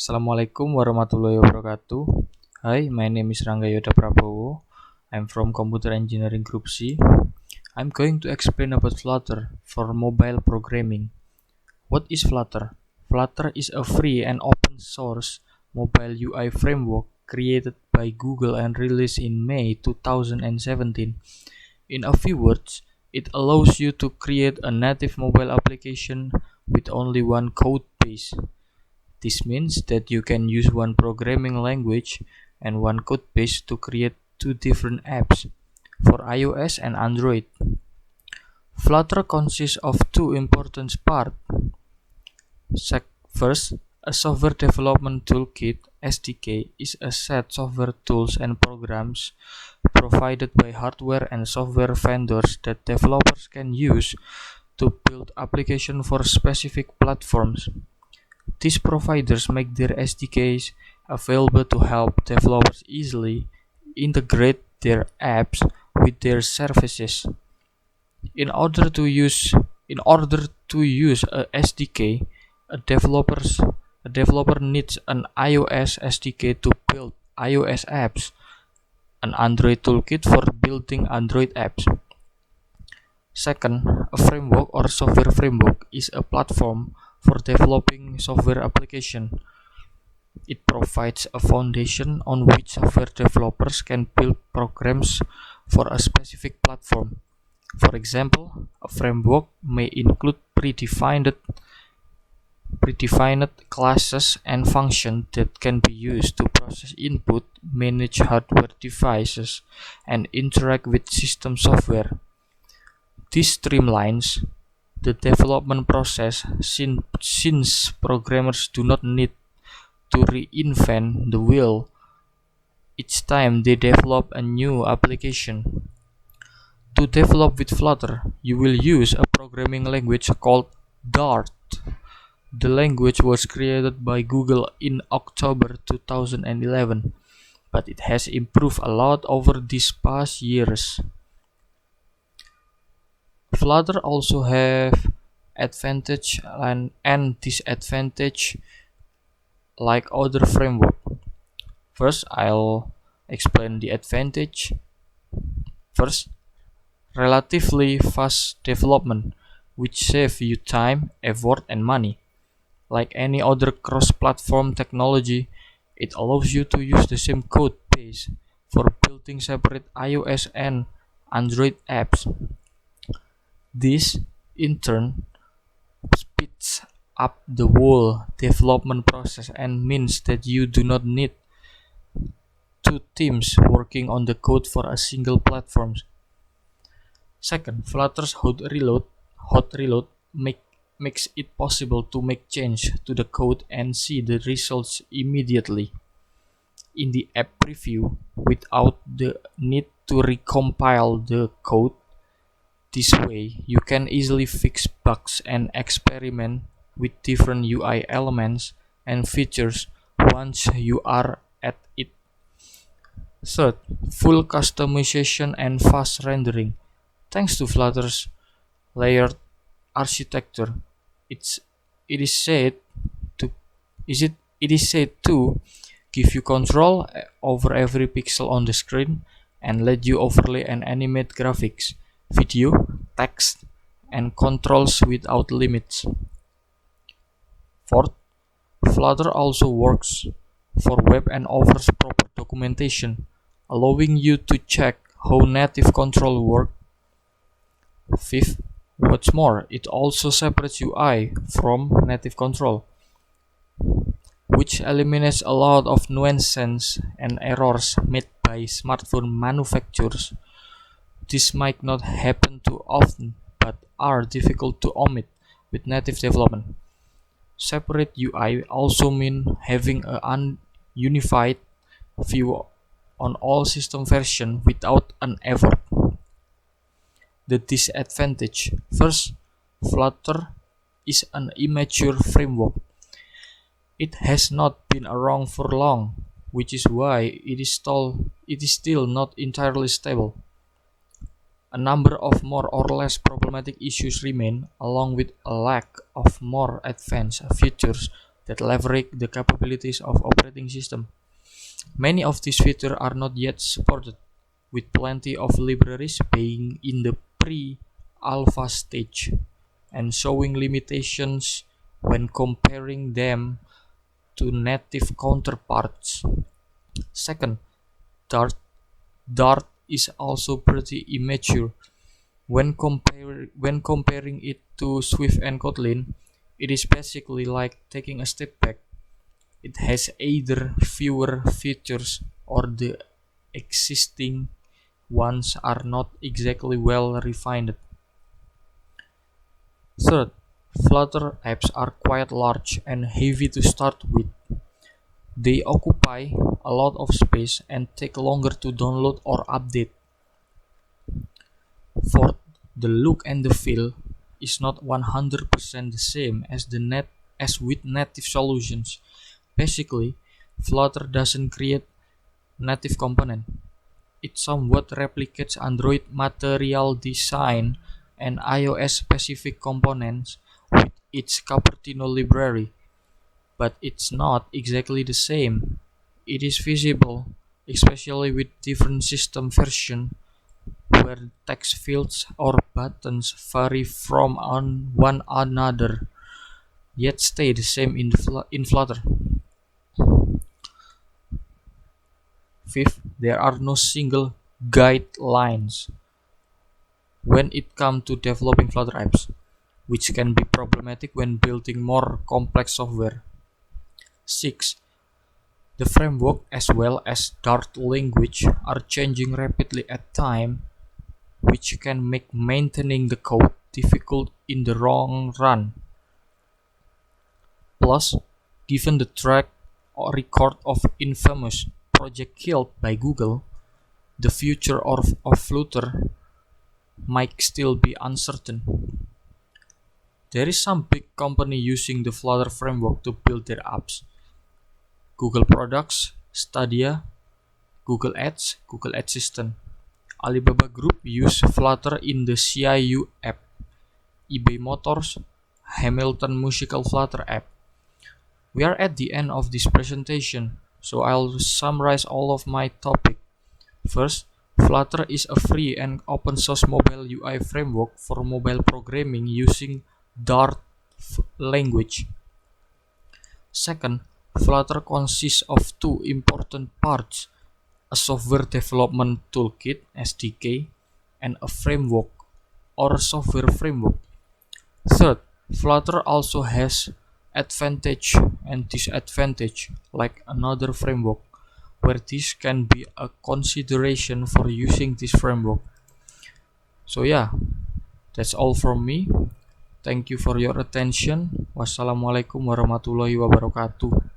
Assalamualaikum warahmatullahi wabarakatuh. Hi, my name is Rangga Yoda Prabowo. I'm from Computer Engineering Group C. I'm going to explain about Flutter for mobile programming. What is Flutter? Flutter is a free and open source mobile UI framework created by Google and released in May 2017. In a few words, it allows you to create a native mobile application with only one code base. This means that you can use one programming language and one code base to create two different apps for iOS and Android. Flutter consists of two important parts. First, a software development toolkit (SDK) is a set of software tools and programs provided by hardware and software vendors that developers can use to build applications for specific platforms. These providers make their SDKs available to help developers easily integrate their apps with their services. In order to use a SDK, a developer needs an iOS SDK to build iOS apps, an Android toolkit for building Android apps. Second, a framework or software framework is a platform for developing software application. It provides a foundation on which software developers can build programs for a specific platform. For example, a framework may include predefined classes and functions that can be used to process input, manage hardware devices, and interact with system software. This streamlines the development process since programmers do not need to reinvent the wheel each time they develop a new application. To develop with Flutter, you will use a programming language called Dart. The language was created by Google in October 2011, but it has improved a lot over these past years. Flutter also have advantage and disadvantage like other framework. First, I'll explain the advantage. First, relatively fast development, which save you time, effort, and money. Like any other cross-platform technology, it allows you to use the same code base for building separate iOS and Android apps. This, in turn, speeds up the whole development process and means that you do not need two teams working on the code for a single platform. Second, Flutter's hot reload makes it possible to make change to the code and see the results immediately in the app preview without the need to recompile the code. This way, you can easily fix bugs and experiment with different UI elements and features once you are at it. Third, full customization and fast rendering. Thanks to Flutter's layered architecture, it's it is said to it is said to give you control over every pixel on the screen and let you overlay and animate graphics, video, text, and controls without limits. Fourth, Flutter also works for web and offers proper documentation, allowing you to check how native control works. Fifth, what's more, it also separates UI from native control, which eliminates a lot of nuances and errors made by smartphone manufacturers. This might not happen too often, but are difficult to omit with native development. Separate UI also means having a unified view on all system versions without an effort. The disadvantage. First, Flutter is an immature framework. It has not been around for long, which is why it is still not entirely stable. A number of more or less problematic issues remain, along with a lack of more advanced features that leverage the capabilities of operating system. Many of these features are not yet supported, with plenty of libraries being in the pre-alpha stage and showing limitations when comparing them to native counterparts. Second, Dart. Dart is also pretty immature. When comparing it to Swift and Kotlin, it is basically like taking a step back. It has either fewer features or the existing ones are not exactly well refined. Third, Flutter apps are quite large and heavy to start with. They occupy a lot of space and take longer to download or update. Fourth, the look and the feel is not 100% the same as with native solutions. Basically, Flutter doesn't create native component. It somewhat replicates Android material design and iOS specific components with its Cupertino library, but it's not exactly the same. It is visible, especially with different system versions where text fields or buttons vary from one another, yet stay the same in Flutter. Fifth, there are no single guidelines when it comes to developing Flutter apps, which can be problematic when building more complex software. 6. The framework as well as Dart language are changing rapidly at time, which can make maintaining the code difficult in the long run. Plus, given the track or record of infamous project killed by Google, the future of Flutter might still be uncertain. There is some big company using the Flutter framework to build their apps. Google Products, Stadia, Google Ads, Google Assistant. Alibaba Group use Flutter in the CIU app. eBay Motors, Hamilton Musical Flutter app. We are at the end of this presentation, so I'll summarize all of my topic. First, Flutter is a free and open source mobile UI framework for mobile programming using Dart language. Second, Flutter consists of two important parts: a software development toolkit (SDK) and a framework or software framework. Third, Flutter also has advantage and disadvantage like another framework, where this can be a consideration for using this framework. So yeah, that's all from me. Thank you for your attention. Wassalamualaikum warahmatullahi wabarakatuh.